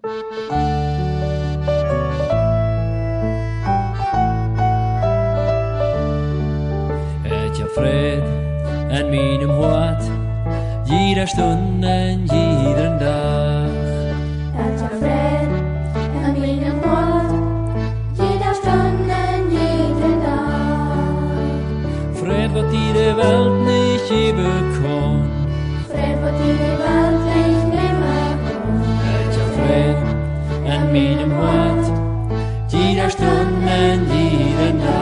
Het je fred en mijn hart, jeder stund en iedere dag. Het je fred en mijn hart, jeder stund en iedere dag. Fred wat die de wereld niet geven kon. Fred wat die de wereld niet nemen kon. Het je fred en mijn hart, jeder stund en iedere dag.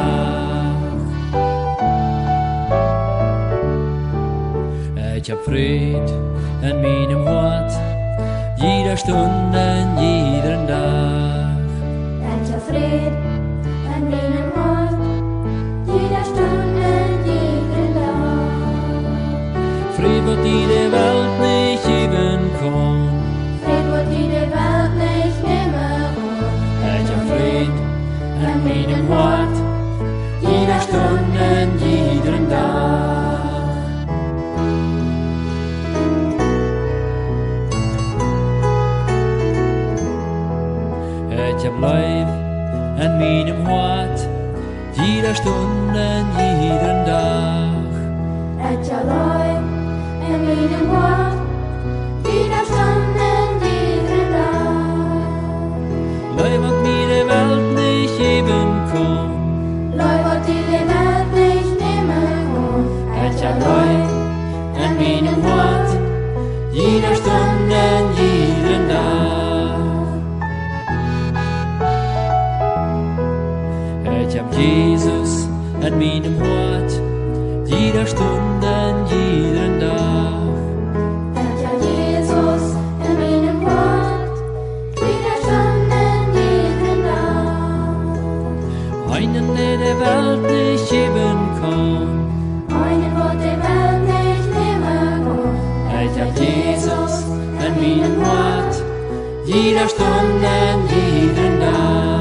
Het je fred en mijn hart, jeder stund en iedere dag. Het je fred en mijn hart, jeder stund en iedere dag. Fred wat die de wereld niet geven kon. Fred wat die de wereld niet nemen kon. Het je fred en mijn hart, jeder stund en iedere dag. Het je blijf en mijn hart, jeder stund en iedere dag. Het je leuk en mijn hart, jeder stund en iedere dag. Leuk wat mij de wereld niet geven kon. Leuk wat die de wereld niet nemen kon. Het je leuk en mijn hart, jeder stund en iedere dag. Het je Jezus en mijn hart, jeder stund en iedere dag. Het je Jezus en mijn hart, jeder stund en iedere dag. Einen der de wereld niet geven kon. Einen wat de wereld niet nemen kon. Het je Jezus en mijn hart, jeder stund en iedere dag.